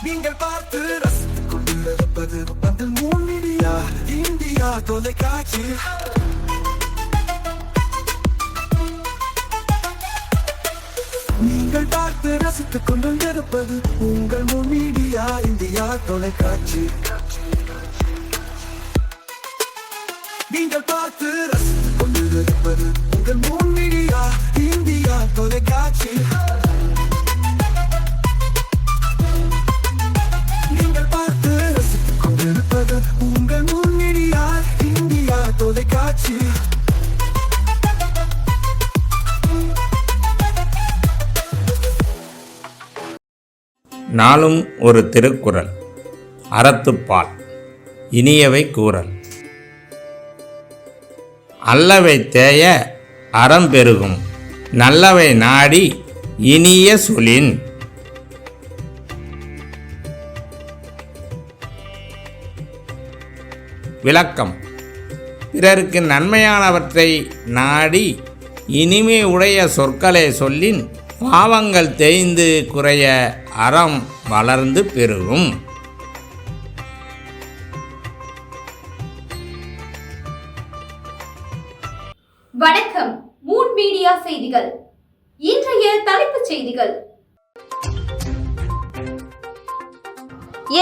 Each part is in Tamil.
நீங்கள் பார்த்து ரசித்துக் கொண்டிருப்பது பந்தல் மூன் மீடியா இந்தியா தொலைக்காட்சி. நீங்கள் பார்த்து ரசித்துக் கொண்டிருப்பது உங்கள் மூன் மீடியா இந்தியா தொலைக்காட்சி. நீங்கள் பார்த்து ரசித்துக் கொண்டிருப்பது உங்கள் மூன் மீடியா இந்தியா தொலைக்காட்சி. நீங்கள் பார்த்து ரசித்துக் கொண்டிருப்பது உங்கள் மூன் மீடியா இந்தியா தொலைக்காட்சி. நாளும் ஒரு திருக்குறள். அறத்துப்பால். இனியவை கூறல். அல்லவை தேய அறம் பெருகும், நல்லவை நாடி இனிய சொலின். விளக்கம். பிறருக்கு நன்மையானவற்றை நாடி இனிமை உடைய சொற்களை சொல்லின் பாவங்கள் தேய்ந்து குறைய அறம் வளர்ந்து பெருகும். வணக்கம். மூன் மீடியா செய்திகள். இன்றைய தலைப்புச் செய்திகள்.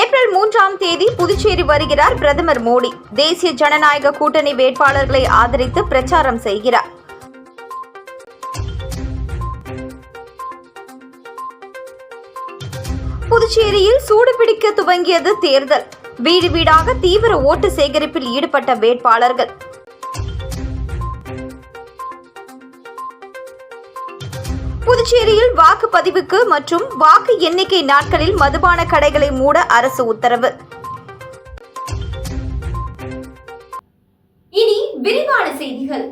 ஏப்ரல் 3 புதுச்சேரி வருகிறார் பிரதமர் மோடி. தேசிய ஜனநாயக கூட்டணி வேட்பாளர்களை ஆதரித்து பிரச்சாரம் செய்கிறார். புதுச்சேரியில் சூடுபிடிக்க துவங்கியது தேர்தல். வீடு வீடாக தீவிர ஓட்டு சேகரிப்பில் ஈடுபட்ட வேட்பாளர்கள். புதுச்சேரியில் வாக்குப்பதிவுக்கு மற்றும் வாக்கு எண்ணிக்கை நாட்களில் மதுபான கடைகளை மூட அரசு உத்தரவு. இனி விரிவான செய்திகள்.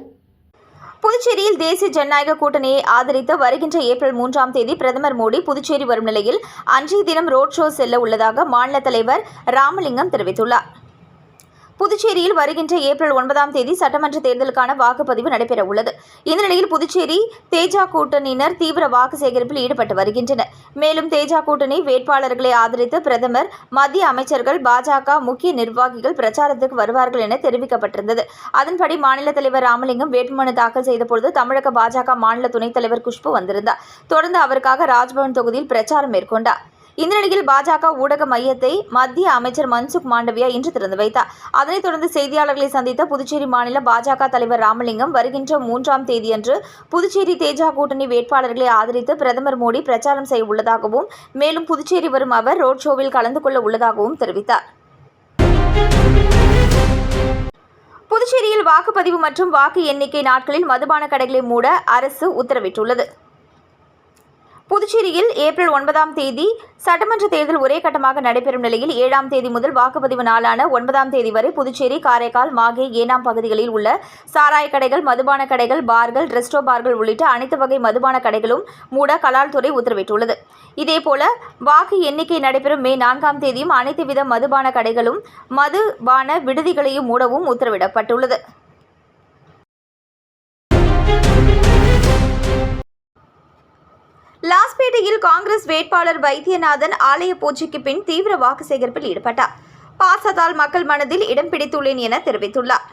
புதுச்சேரியில் தேசிய ஜனநாயக கூட்டணியை ஆதரித்து வருகின்ற ஏப்ரல் 3 பிரதமர் மோடி புதுச்சேரி வரும் நிலையில் அன்றைய தினம் ரோட் ஷோ செல்ல உள்ளதாக மாநில தலைவர் ராமலிங்கம் தெரிவித்துள்ளார். புதுச்சேரியில் வருகின்ற ஏப்ரல் 9 சட்டமன்ற தேர்தலுக்கான வாக்குப்பதிவு நடைபெற உள்ளது. இந்த நிலையில் புதுச்சேரி தேஜா கூட்டணியினர் தீவிர வாக்கு சேகரிப்பில் ஈடுபட்டு வருகின்றனர். மேலும் தேஜா கூட்டணி வேட்பாளர்களை ஆதரித்து பிரதமர், மத்திய அமைச்சர்கள், பாஜக முக்கிய நிர்வாகிகள் பிரச்சாரத்துக்கு வருவார்கள் என தெரிவிக்கப்பட்டிருந்தது. அதன்படி மாநில தலைவர் ராமலிங்கம் வேட்புமனு தாக்கல் செய்தபொழுது தமிழக பாஜக மாநில துணைத் தலைவர் குஷ்பு வந்திருந்தார். தொடர்ந்து அவருக்காக ராஜ்பவன் தொகுதியில் பிரச்சாரம் மேற்கொண்டார். இந்த நிலையில் பாஜக ஊடக மையத்தை மத்திய அமைச்சர் மன்சுக் மாண்டவியா இன்று திறந்து வைத்தார். அதனைத் தொடர்ந்து செய்தியாளர்களை சந்தித்த புதுச்சேரி மாநில பாஜக தலைவர் ராமலிங்கம் வருகின்ற 3 அன்று புதுச்சேரி தேஜா கூட்டணி வேட்பாளர்களை ஆதரித்து பிரதமர் மோடி பிரச்சாரம் செய்ய உள்ளதாகவும், மேலும் புதுச்சேரி வரும் அவர் ரோட் ஷோவில் கலந்து கொள்ள உள்ளதாகவும் தெரிவித்தார். புதுச்சேரியில் வாக்குப்பதிவு மற்றும் வாக்கு எண்ணிக்கை நாட்களில் மதுபான கடைகளை மூட அரசு உத்தரவிட்டுள்ளது. புதுச்சேரியில் ஏப்ரல் 9 சட்டமன்ற தேர்தல் ஒரே கட்டமாக நடைபெறும் நிலையில் 7 முதல் வாக்குப்பதிவு நாளான 9 வரை புதுச்சேரி, காரைக்கால், மாகே, ஏனாம் பகுதிகளில் உள்ள சாராய கடைகள், மதுபான கடைகள், பார்கள், ரெஸ்டோ பார்கள் உள்ளிட்ட அனைத்து வகை மதுபான கடைகளும் மூட கலால்துறை உத்தரவிட்டுள்ளது. இதேபோல வாக்கு எண்ணிக்கை நடைபெறும் மே 4 அனைத்து வித மதுபான கடைகளும் மதுபான விடுதிகளையும் மூடவும் உத்தரவிடப்பட்டுள்ளது. லாஸ்பேட்டையில் காங்கிரஸ் வேட்பாளர் வைத்தியநாதன் ஆலய பூஜைக்கு பின் தீவிர வாக்கு சேகரிப்பில் ஈடுபட்டார். பாசத்தால் மக்கள் மனதில் இடம் பிடித்துள்ளேன் என தெரிவித்துள்ளார்.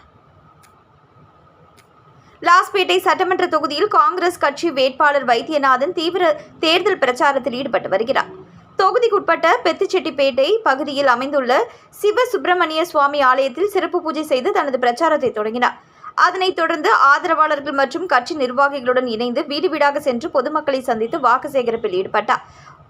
லாஸ்பேட்டை சட்டமன்ற தொகுதியில் காங்கிரஸ் கட்சி வேட்பாளர் வைத்தியநாதன் தீவிர தேர்தல் பிரச்சாரத்தில் ஈடுபட்டு வருகிறார். தொகுதிக்குட்பட்ட பெத்துச்செட்டிப்பேட்டை பகுதியில் அமைந்துள்ள சிவசுப்பிரமணிய சுவாமி ஆலயத்தில் சிறப்பு பூஜை செய்து தனது பிரச்சாரத்தை தொடங்கினார். அதனைத் தொடர்ந்து ஆதரவாளர்கள் மற்றும் கட்சி நிர்வாகிகளுடன் இணைந்து வீடு வீடாக சென்று பொதுமக்களை சந்தித்து வாக்கு சேகரிப்பில் ஈடுபட்டார்.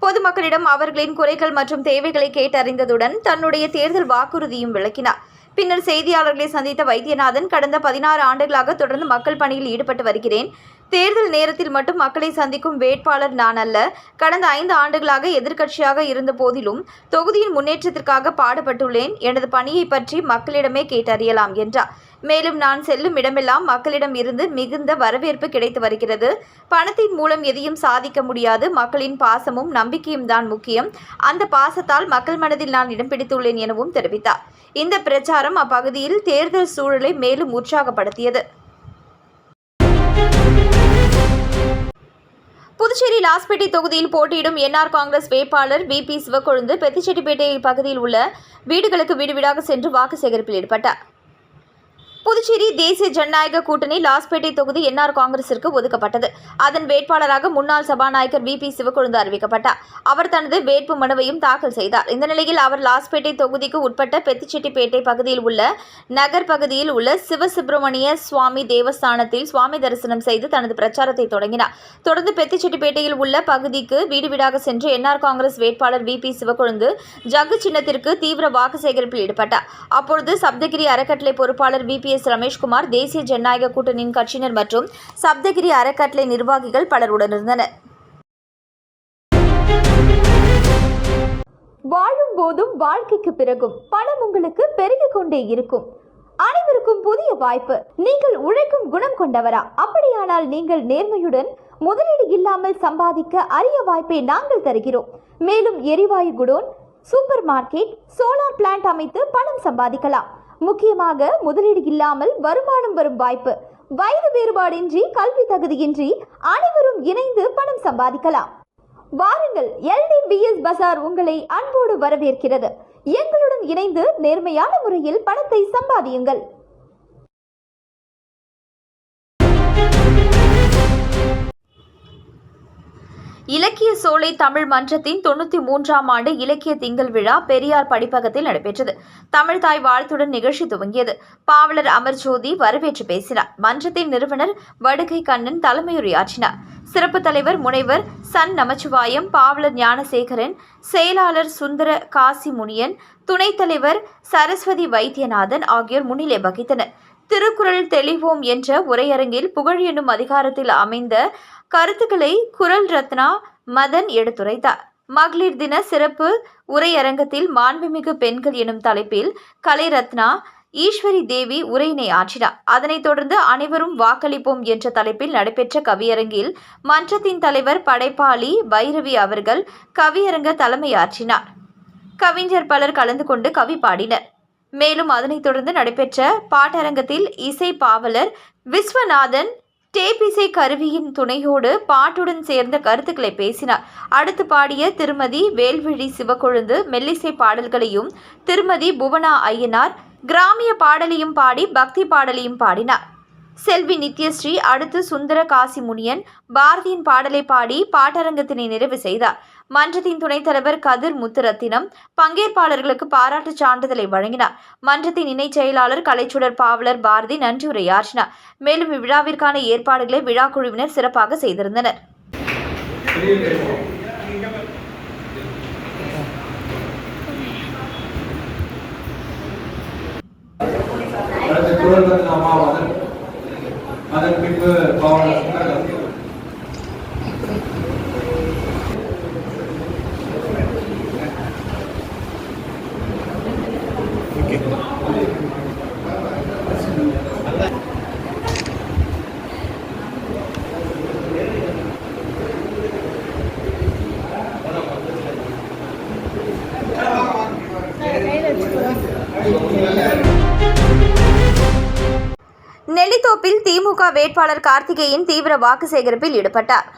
பொதுமக்களிடம் அவர்களின் குறைகள் மற்றும் தேவைகளை கேட்டறிந்ததுடன் தன்னுடைய தேர்தல் வாக்குறுதியும் விளக்கினார். பின்னர் செய்தியாளர்களை சந்தித்த வைத்தியநாதன், கடந்த 16 ஆண்டுகளாக தொடர்ந்து மக்கள் பணியில் ஈடுபட்டு வருகிறேன். தேர்தல் நேரத்தில் மட்டும் மக்களை சந்திக்கும் வேட்பாளர் நான் அல்ல. கடந்த 5 ஆண்டுகளாக எதிர்க்கட்சியாக இருந்த போதிலும் தொகுதியின் முன்னேற்றத்திற்காக பாடுபட்டுள்ளேன். எனது பணியை பற்றி மக்களிடமே கேட்டறியலாம் என்றார். மேலும் நான் செல்லும் இடமெல்லாம் மக்களிடம் இருந்து மிகுந்த வரவேற்பு கிடைத்து வருகிறது. பணத்தின் மூலம் எதையும் சாதிக்க முடியாது. மக்களின் பாசமும் நம்பிக்கையும் தான் முக்கியம். அந்த பாசத்தால் மக்கள் மனதில் நான் இடம் பிடித்துள்ளேன் எனவும் தெரிவித்தார். இந்த பிரச்சாரம் அப்பகுதியில் தேர்தல் சூழலை மேலும் உற்சாகப்படுத்தியது. புதுச்சேரி லாஸ்பேட்டை தொகுதியில் போட்டியிடும் என்ஆர் காங்கிரஸ் வேட்பாளர் VP சிவக்கொழுந்து பெத்திச்செட்டிப்பேட்டை பகுதியில் உள்ள வீடுகளுக்கு வீடு வீடாக சென்று வாக்கு சேகரிப்பில் ஈடுபட்டார். புதுச்சேரி தேசிய ஜனநாயக கூட்டணி லாஸ்பேட்டை தொகுதி என்ஆர் காங்கிரசிற்கு ஒதுக்கப்பட்டது. அதன் வேட்பாளராக முன்னாள் சபாநாயகர் VP சிவக்கொழுந்து அறிவிக்கப்பட்டார். அவர் தனது வேட்பு மனுவையும் தாக்கல் செய்தார். இந்த நிலையில் அவர் லாஸ்பேட்டை தொகுதிக்கு உட்பட்ட பெத்திச்செட்டிப்பேட்டை பகுதியில் உள்ள நகர் பகுதியில் உள்ள சிவசுப்பிரமணிய சுவாமி தேவஸ்தானத்தில் சுவாமி தரிசனம் செய்து தனது பிரச்சாரத்தை தொடங்கினார். தொடர்ந்து பெத்திச்செட்டிப்பேட்டையில் உள்ள பகுதிக்கு வீடு வீடாக சென்று என்ஆர் காங்கிரஸ் வேட்பாளர் VP சிவக்கொழுந்து ஜக்கு சின்னத்திற்கு தீவிர வாக்கு சேகரிப்பில் ஈடுபட்டார். அப்பொழுது சப்தகிரி அறக்கட்டளை பொறுப்பாளர் VPS ரமேஷ்குமார், தேசிய ஜனநாயக கூட்டணியின் கட்சியினர் மற்றும் சப்தகிரி அறக்கட்டளை நிர்வாகிகள் பலர் உடனிருந்தனர். வாழும் போதும் வாழ்க்கைக்கு பிறகும் பணம் உங்களுக்கு பெருகிக் கொண்டே இருக்கும். அனைவருக்கும் புதிய வாய்ப்பு. நீங்கள் உழைக்கும் குணம் கொண்டவரா? அப்படியானால் நீங்கள் நேர்மையுடன் முதலீடு இல்லாமல் சம்பாதிக்க அரிய வாய்ப்பை நாங்கள் தருகிறோம். மேலும் எரிவாயு godown, super market, solar plant அமைத்து பணம் சம்பாதிக்கலாம். முக்கியமாக முதலீடு இல்லாமல் வருமானம் வரும் வாய்ப்பு. வயது வேறுபாடின்றி, கல்வி தகுதியின்றி அனைவரும் இணைந்து பணம் சம்பாதிக்கலாம். வாருங்கள், LDBS பஜார் உங்களை அன்போடு வரவேற்கிறது. எங்களுடன் இணைந்து நேர்மையான முறையில் பணத்தை சம்பாதியுங்கள். இலக்கிய சோலை தமிழ் மன்றத்தின் 93ஆம் ஆண்டு இலக்கிய திங்கள் விழா பெரியார் படிப்பகத்தில் நடைபெற்றது. தமிழ் தாய் வாழ்த்துடன் நிகழ்ச்சி துவங்கியது. பாவலர் அமர்ஜோதி வரவேற்று பேசினார். மன்றத்தின் நிறுவனர் வடுகை கண்ணன் தலைமையுரையாற்றினார். சிறப்பு தலைவர் முனைவர் சன் நமச்சிவாயம், பாவலர் ஞானசேகரன், செயலாளர் சுந்தர காசி முனியன், துணைத் தலைவர் சரஸ்வதி வைத்தியநாதன் ஆகியோர் முன்னிலை வகித்தனர். திருக்குறள் தெளிவோம் என்ற உரையரங்கில் புகழ் என்னும் அதிகாரத்தில் அமைந்த கருத்துக்களை குரல் ரத்னா மதன் எடுத்துரைத்தார். மகளிர் தின சிறப்பு உரையரங்கத்தில் மாண்புமிகு பெண்கள் எனும் தலைப்பில் கலை ரத்னா ஈஸ்வரி தேவி உரையினை ஆற்றினார். அதனைத் தொடர்ந்து அனைவரும் வாக்களிப்போம் என்ற தலைப்பில் நடைபெற்ற கவியரங்கில் மன்றத்தின் தலைவர் படைப்பாளி பைரவி அவர்கள் கவியரங்க தலைமையாற்றினார். கவிஞர் பலர் கலந்து கொண்டு கவி பாடினர். மேலும் அதனைத் தொடர்ந்து நடைபெற்ற பாட்டரங்கத்தில் இசை பாவலர் விஸ்வநாதன் டேபிசை கருவியின் துணையோடு பாட்டுடன் சேர்ந்த கருத்துக்களை பேசினார். அடுத்து பாடிய திருமதி வேல்விழி சிவக்கொழுந்து மெல்லிசை பாடல்களையும், திருமதி புவனா ஐயனார் கிராமிய பாடலையும் பாடி பக்தி பாடலையும் பாடினார். செல்வி நித்யஸ்ரீ அடுத்து சுந்தர காசி முனியன் பாரதியின் பாடலை பாடி பாட்டரங்கத்தினை நிறைவு செய்தார். மன்றத்தின் துணைத் தலைவர் கதிர் முத்துரத்தினம் பங்கேற்பாளர்களுக்கு பாராட்டுச் சான்றிதழை வழங்கினார். மன்றத்தின் இணைச் செயலாளர் கலைச்சுடர் பாவலர் பாரதி நன்றி உரையாற்றினார். மேலும் இவ்விழாவிற்கான ஏற்பாடுகளை விழா குழுவினர் சிறப்பாக செய்திருந்தனர். அதன் பின்பு பாவலர் நெல்லித்தோப்பில் திமுக வேட்பாளர் கார்த்திகேயன் தீவிர வாக்கு சேகரிப்பில் ஈடுபட்டார்.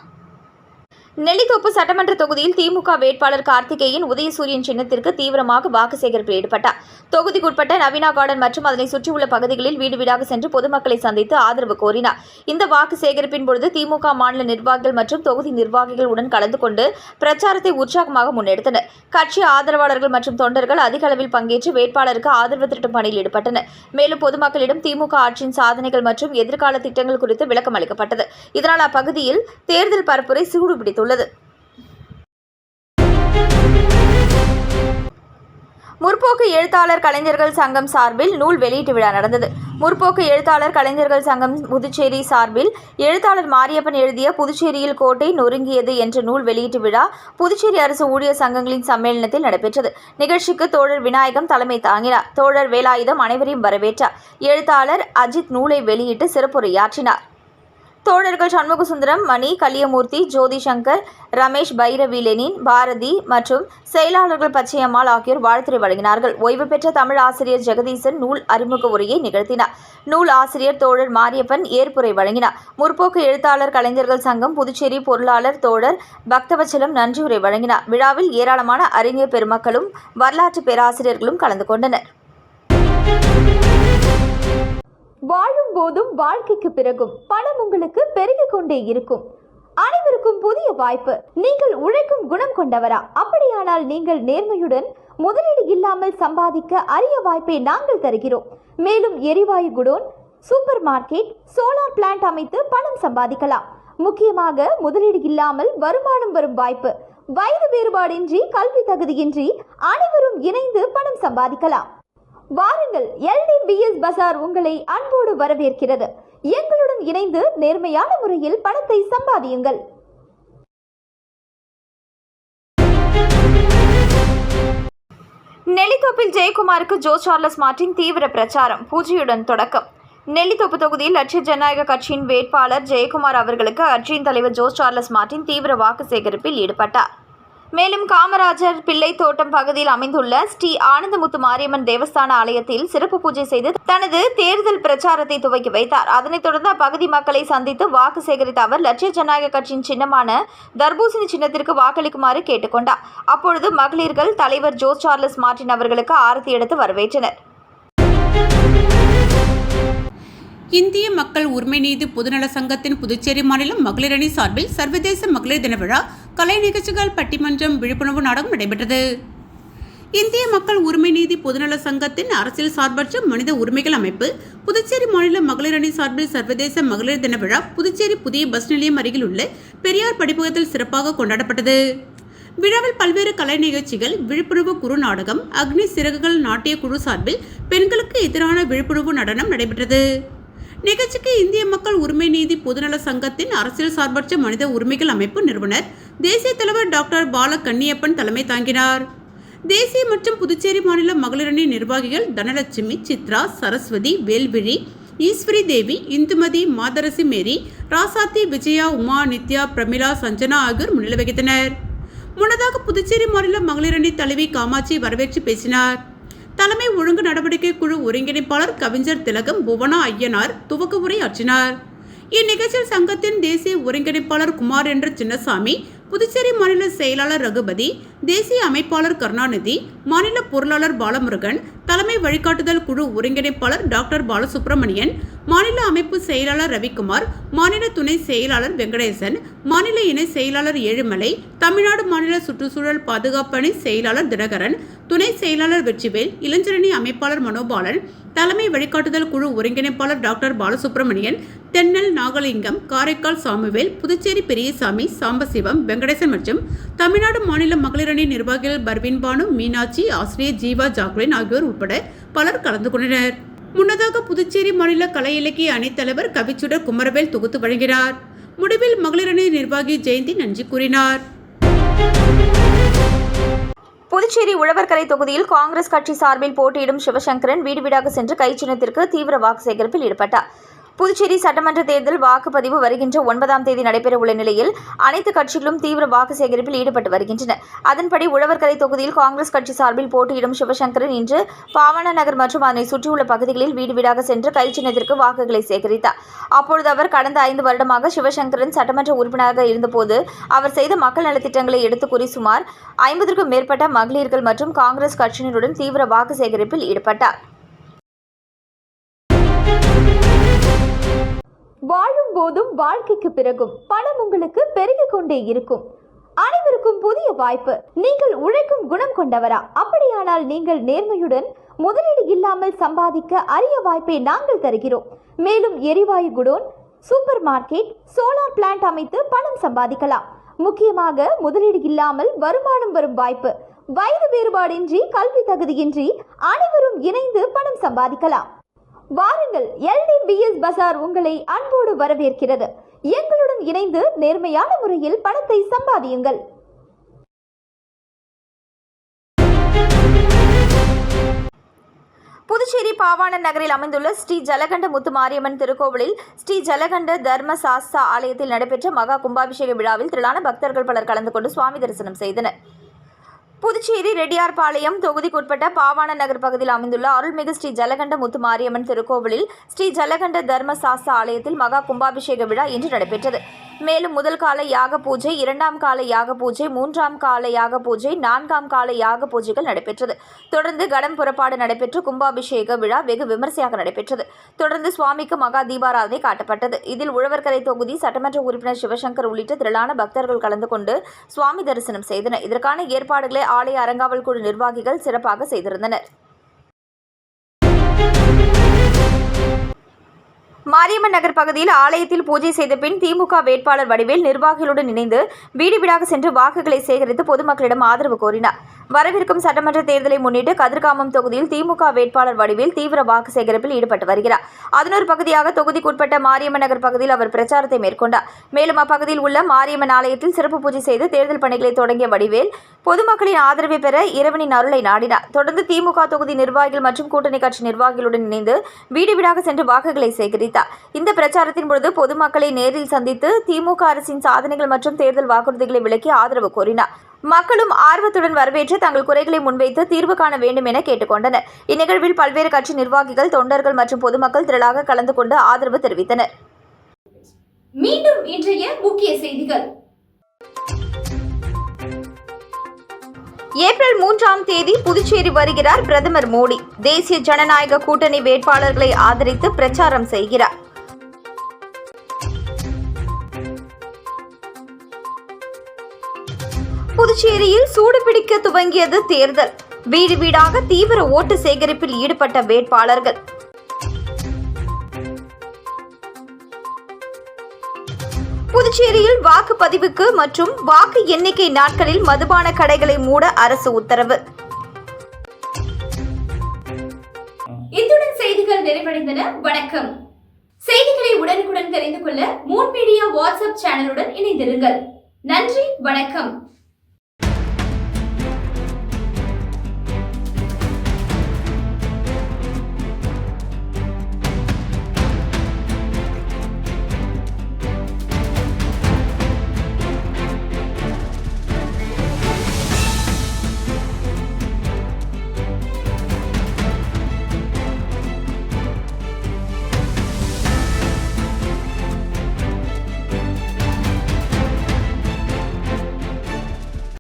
நெல்லித்தோப்பு சட்டமன்ற தொகுதியில் திமுக வேட்பாளர் கார்த்திகேயன் உதயசூரியன் சின்னத்திற்கு தீவிரமாக வாக்கு சேகரிப்பில் ஈடுபட்டார். தொகுதிக்குட்பட்ட நவீனா கார்டன் மற்றும் அதனை சுற்றியுள்ள பகுதிகளில் வீடு வீடாக சென்று பொதுமக்களை சந்தித்து ஆதரவு கோரினார். இந்த வாக்கு சேகரிப்பின் பொழுது திமுக மாநில நிர்வாகிகள் மற்றும் தொகுதி நிர்வாகிகள் உடன் கலந்து கொண்டு பிரச்சாரத்தை உற்சாகமாக முன்னெடுத்தனர். கட்சி ஆதரவாளர்கள் மற்றும் தொண்டர்கள் அதிக அளவில் பங்கேற்று வேட்பாளருக்கு ஆதரவு திரட்டும் பணியில் ஈடுபட்டனர். மேலும் பொதுமக்களிடம் திமுக ஆட்சியின் சாதனைகள் மற்றும் எதிர்கால திட்டங்கள் குறித்து விளக்கம் அளிக்கப்பட்டது. இதனால் அப்பகுதியில் தேர்தல் பரப்புரை சூடுபிடித்துள்ளது. முற்போக்கு எழுத்தாளர் கலைஞர்கள் சங்கம் சார்பில் நூல் வெளியீட்டு விழா நடந்தது. முற்போக்கு எழுத்தாளர் கலைஞர்கள் சங்கம் புதுச்சேரி சார்பில் எழுத்தாளர் மாரியப்பன் எழுதிய புதுச்சேரியில் கோட்டை நொறுங்கியது என்ற நூல் வெளியீட்டு விழா புதுச்சேரி அரசு ஊழியர் சங்கங்களின் சம்மேளனத்தில் நடைபெற்றது. நிகழ்ச்சிக்கு தோழர் விநாயகம் தலைமை தாங்கினார். தோழர் வேலாயுதம் அனைவரையும் வரவேற்றார். எழுத்தாளர் அஜித் நூலை வெளியிட்டு சிறப்புரையாற்றினார். தோழர்கள் சண்முகசுந்தரம், மணி, கலியமூர்த்தி, ஜோதி சங்கர், ரமேஷ், பைரவி, லெனின், பாரதி மற்றும் செயலாளர்கள் பச்சையம்மாள் ஆகியோர் வாழ்த்துரை வழங்கினார்கள். ஓய்வு பெற்ற தமிழ் ஆசிரியர் ஜெகதீசன் நூல் அறிமுக உரையை நிகழ்த்தினார். நூல் ஆசிரியர் தோழர் மாரியப்பன் ஏற்புரை வழங்கினார். முற்போக்கு எழுத்தாளர் கலைஞர்கள் சங்கம் புதுச்சேரி பொருளாளர் தோழர் பக்தவச்சலம் நன்றியுரை வழங்கினார். விழாவில் ஏராளமான அறிஞர் பெருமக்களும் வரலாற்று பேராசிரியர்களும் கலந்து கொண்டனர். வாழும் போதும் வாழ்க்கைக்கு பிறகும் பணம் உங்களுக்கு பெருகிக் கொண்டே இருக்கும். அனைவருக்கும் புதிய வாய்ப்பு. நீங்கள் உழைக்கும் குணம் கொண்டவரா? அப்படியானால் நீங்கள் நேர்மையுடன் முதலீடு இல்லாமல் சம்பாதிக்க அரிய வாய்ப்பை நாங்கள் தருகிறோம். மேலும் எரிவாயு godown, super market, solar plant அமைத்து பணம் சம்பாதிக்கலாம். முக்கியமாக முதலீடு இல்லாமல் வருமானம் வரும் வாய்ப்பு. வயது வேறுபாடின்றி, கல்வி தகுதியின்றி அனைவரும் இணைந்து பணம் சம்பாதிக்கலாம். வாருங்கள், LDBS பஜார் உங்களை அன்போடு வரவேற்கிறது. எங்களுடன் இணைந்து நேர்மையான முறையில் பணத்தை சம்பாதியுங்கள். நெல்லித்தோப்பில் ஜெயக்குமாருக்கு ஜோ சார்லஸ் மார்ட்டின் தீவிர பிரச்சாரம் பூஜையுடன் தொடக்கம். நெல்லித்தோப்பு தொகுதியில் லட்சிய ஜனநாயக கட்சியின் வேட்பாளர் ஜெயக்குமார் அவர்களுக்கு கட்சியின் தலைவர் ஜோ சார்லஸ் மார்ட்டின் தீவிர வாக்கு சேகரிப்பில் ஈடுபட்டார். மேலும் காமராஜர் பிள்ளை தோட்டம் பகுதியில் அமைந்துள்ள ஸ்ரீ ஆனந்தமுத்து மாரியம்மன் தேவஸ்தான ஆலயத்தில் சிறப்பு பூஜை செய்து தனது தேர்தல் பிரச்சாரத்தை துவக்கி வைத்தார். அதனைத் தொடர்ந்து அப்பகுதி மக்களை சந்தித்து வாக்கு சேகரித்த அவர் லட்சிய ஜனநாயக கட்சியின் சின்னமான தர்பூசணி சின்னத்திற்கு வாக்களிக்குமாறு கேட்டுக்கொண்டார். அப்பொழுது மகளிர்கள் தலைவர் ஜோ சார்லஸ் மார்ட்டின் அவர்களுக்கு ஆரத்தி எடுத்து வரவேற்றனர். இந்திய மக்கள் உரிமை நீதி பொதுநல சங்கத்தின் புதுச்சேரி மாநிலம் மகளிர் அணி சார்பில் சர்வதேச மகளிர் தின விழா, கலை நிகழ்ச்சிகள், பட்டிமன்றம், விழிப்புணர்வு நாடகம் நடைபெற்றது. இந்திய மக்கள் உரிமை நீதி பொதுநல சங்கத்தின் அரசியல் சார்பற்ற மனித உரிமைகள் அமைப்பு புதுச்சேரி மாநில மகளிர் அணி சார்பில் சர்வதேச மகளிர் தின விழா புதுச்சேரி புதிய பஸ் நிலையம் அருகில் உள்ள பெரியார் படிப்பகத்தில் சிறப்பாக கொண்டாடப்பட்டது. விழாவில் பல்வேறு கலை நிகழ்ச்சிகள், விழிப்புணர்வு குறு நாடகம், அக்னி சிறகுகள் நாட்டிய குழு சார்பில் பெண்களுக்கு எதிரான விழிப்புணர்வு நடனம் நடைபெற்றது. நிகழ்ச்சிக்கு இந்திய மக்கள் உரிமை நீதி பொதுநல சங்கத்தின் அரசியல் சார்பற்ற மனித உரிமைகள் அமைப்பு நிறுவனர் தேசிய தலைவர் டாக்டர் பால கன்னியப்பன் தலைமை தாங்கினார். தேசிய மற்றும் புதுச்சேரி மாநில மகளிர் அணி நிர்வாகிகள் தனலட்சுமி, சித்ரா, சரஸ்வதி, வேல்விழி, ஈஸ்வரி தேவி, இந்துமதி, மாதரசி மேரி, ராசாத்தி, விஜயா, உமா, நித்யா, பிரமிளா, சஞ்சனா ஆகியோர் முன்னிலை வகித்தனர். முன்னதாக புதுச்சேரி மாநில மகளிர் அணி தலைவி காமாட்சி வரவேற்று பேசினார். தலைமை ஒழுங்கு நடவடிக்கை குழு ஒருங்கிணைப்பாளர் கவிஞர் திலகம் புவனா ஐயனார் துவக்க உரை ஆற்றினார். இந்நிகழ்ச்சியில் சங்கத்தின் தேசிய ஒருங்கிணைப்பாளர் குமார் என்ற சின்னசாமி, புதுச்சேரி மாநில செயலாளர் ரகுபதி, தேசிய அமைப்பாளர் கருணாநிதி, மாநில பொருளாளர் பாலமுருகன், தலைமை வழிகாட்டுதல் குழு ஒருங்கிணைப்பாளர் டாக்டர் பாலசுப்ரமணியன், மாநில அமைப்பு செயலாளர் ரவிக்குமார், மாநில துணை செயலாளர் வெங்கடேசன், மாநில இணை செயலாளர் ஏழுமலை, தமிழ்நாடு மாநில சுற்றுச்சூழல் பாதுகாப்பு அணி செயலாளர் தினகரன், துணை செயலாளர் வெற்றிவேல், இளைஞரணி அமைப்பாளர் மனோபாலன், தலைமை வழிகாட்டுதல் குழு ஒருங்கிணைப்பாளர் டாக்டர் பாலசுப்ரமணியன், தென்னல் நாகலிங்கம், காரைக்கால் சாமுவேல், புதுச்சேரி பெரியசாமி, சாம்பசிவம், வெங்கடேசன் மற்றும் தமிழ்நாடு மாநில மகளிர் அணி நிர்வாகிகள் பர்வீன் பானு, மீனாட்சி, ஆசிரியர் ஜீவா, ஜாக்லின் ஆகியோர் உட்பட பலர் கலந்து கொண்டனர். முன்னதாக புதுச்சேரி மாநில கலை இலக்கிய அணித்தலைவர் கவிச்சுடர் குமரவேல் தொகுத்து வழங்கினார். முடிவில் மகளிர் அணி நிர்வாகி ஜெயந்தி நன்றி கூறினார். புதுச்சேரி உழவர்கரை தொகுதியில் காங்கிரஸ் கட்சி சார்பில் போட்டியிடும் சிவசங்கரன் வீடு வீடாக சென்று கை சின்னத்திற்கு தீவிர வாக்கு சேகரிப்பில் ஈடுபட்டார். புதுச்சேரி சட்டமன்ற தேர்தல் வாக்குப்பதிவு வருகின்ற 9ஆம் தேதி நடைபெறவுள்ள நிலையில் அனைத்து கட்சிகளும் தீவிர வாக்கு சேகரிப்பில் ஈடுபட்டு வருகின்றன. அதன்படி உழவர்கரை தொகுதியில் காங்கிரஸ் கட்சி சார்பில் போட்டியிடும் சிவசங்கரன் இன்று பாவனா நகர் மற்றும் அதனை சுற்றியுள்ள பகுதிகளில் வீடு வீடாக சென்று கை சின்னத்திற்கு வாக்குகளை சேகரித்தார். அப்பொழுது அவர் கடந்த 5 வருடமாக சிவசங்கரன் சட்டமன்ற உறுப்பினராக இருந்தபோது அவர் செய்த மக்கள் நலத்திட்டங்களை எடுத்து கூறி சுமார் 50க்கும் மேற்பட்ட மகளிர்கள் மற்றும் காங்கிரஸ் கட்சியினருடன் தீவிர வாக்கு சேகரிப்பில் ஈடுபட்டார். வாழும் போதும் வாழ்க்கைக்கு பிறகும் பணம் உங்களுக்கு பெருகிக் கொண்டே இருக்கும். அனைவருக்கும் புதிய வாய்ப்பு. நீங்கள் உழைக்கும் குணம் கொண்டவரா? அப்படியானால் நீங்கள் நேர்மையுடன் முதலீடு இல்லாமல் சம்பாதிக்க அரிய வாய்ப்பை நாங்கள் தருகிறோம். மேலும் எரிவாயு godown, super market, solar plant அமைத்து பணம் சம்பாதிக்கலாம். முக்கியமாக முதலீடு இல்லாமல் வருமானம் வரும் வாய்ப்பு. வயது வேறுபாடின்றி, கல்வி தகுதியின்றி அனைவரும் இணைந்து பணம் சம்பாதிக்கலாம். வாருங்கள், LDBS பஜார் உங்களை அன்போடு வரவேற்கிறது. எங்களுடன் இணைந்து நேர்மையான முறையில் பணத்தை சம்பாதியுங்கள். புதுச்சேரி பாவாணர் நகரில் அமைந்துள்ள ஸ்ரீ ஜலகண்ட முத்து மாரியம்மன் திருக்கோவிலில் ஸ்ரீ ஜலகண்ட தர்ம சாஸ்தா ஆலயத்தில் நடைபெற்ற மகா கும்பாபிஷேக விழாவில் திரளான பக்தர்கள் பலர் கலந்து கொண்டு சுவாமி தரிசனம் செய்தனர். புதுச்சேரி ரெட்டியார்பாளையம் தொகுதிக்குட்பட்ட பாவாணர் நகர் பகுதியில் அமைந்துள்ள அருள்மிகு ஸ்ரீ ஜலகண்ட முத்து மாரியம்மன் திருக்கோவிலில் ஸ்ரீ ஜலகண்ட தர்ம சாஸ்தா ஆலயத்தில் மகா கும்பாபிஷேக விழா இன்று நடைபெற்றது. மேலும் முதல் கால யாக பூஜை, இரண்டாம் கால யாக பூஜை, மூன்றாம் கால யாக பூஜை, நான்காம் கால யாக பூஜைகள் நடைபெற்றது. தொடர்ந்து கடம் புறப்பாடு நடைபெற்று கும்பாபிஷேக விழா வெகு விமர்சையாக நடைபெற்றது. தொடர்ந்து சுவாமிக்கு மகா தீபாராதனை காட்டப்பட்டது. இதில் உழவர்கரை தொகுதி சட்டமன்ற உறுப்பினர் சிவசங்கர் உள்ளிட்ட திரளான பக்தர்கள் கலந்து கொண்டு சுவாமி தரிசனம் செய்தனர். இதற்கான ஏற்பாடுகளை ஆலய அறங்காவல் குழு நிர்வாகிகள் சிறப்பாக செய்திருந்தனர். மாரியம்மன் நகர் பகுதியில் ஆலயத்தில் பூஜை செய்த பின் திமுக வேட்பாளர் வடிவேல் நிர்வாகிகளுடன் இணைந்து வீடு வீடாக சென்று வாக்குகளை சேகரித்து பொதுமக்களிடம் ஆதரவு கோரினார். வரவிருக்கும் சட்டமன்ற தேர்தலை முன்னிட்டு கதிர்காமம் தொகுதியில் திமுக வேட்பாளர் வடிவேல் தீவிர வாக்கு சேகரிப்பில் ஈடுபட்டு வருகிறார். அதன் ஒரு பகுதியாக தொகுதிக்குட்பட்ட மாரியம்மன் நகர் பகுதியில் அவர் பிரச்சாரத்தை மேற்கொண்டார். மேலும் அப்பகுதியில் உள்ள மாரியம்மன் ஆலயத்தில் சிறப்பு பூஜை செய்து தேர்தல் பணிகளை தொடங்கிய வடிவேல் பொதுமக்களின் ஆதரவை பெற இறைவனின் அருளை நாடினார். தொடர்ந்து திமுக தொகுதி நிர்வாகிகள் மற்றும் கூட்டணி கட்சி நிர்வாகிகளுடன் இணைந்து வீடு வீடாக சென்று வாக்குகளை சேகரித்தார். இந்த பிரச்சாரத்தின் பொழுது பொதுமக்களை நேரில் சந்தித்து திமுக அரசின் சாதனைகள் மற்றும் தேர்தல் வாக்குறுதிகளை விளக்கி ஆதரவு கோரினார். மக்களும் ஆர்வத்துடன் வரவேற்று தங்கள் குறைகளை முன்வைத்து தீர்வு காண வேண்டும் என கேட்டுக்கொண்டனர். இந்நிகழ்வில் பல்வேறு கட்சி நிர்வாகிகள், தொண்டர்கள் மற்றும் பொதுமக்கள் திரளாக கலந்து கொண்டு ஆதரவு தெரிவித்தனர். மீண்டும் இன்றைய முக்கிய செய்திகள். ஏப்ரல் 3ஆம் தேதி புதுச்சேரி வருகிறார் பிரதமர் மோடி. தேசிய ஜனநாயக கூட்டணி வேட்பாளர்களை ஆதரித்து பிரச்சாரம் செய்கிறார். புதுச்சேரியில் சூடுபிடிக்க துவங்கியது தேர்தல். வீடு வீடாக தீவிர ஓட்டு சேகரிப்பில் ஈடுபட்ட வேட்பாளர்கள். புதுச்சேரியில் வாக்குப்பதிவுக்கு மற்றும் வாக்கு எண்ணிக்கை நாட்களில் மதுபான கடைகளை மூட அரசு உத்தரவு. இத்துடன் செய்திகள் நிறைவடைந்தன. வணக்கம். செய்திகளை உடனுக்குடன் தெரிந்து கொள்ள மூன் மீடியா வாட்ஸ்அப் சேனலுடன் இணைந்திருங்கள். நன்றி, வணக்கம்.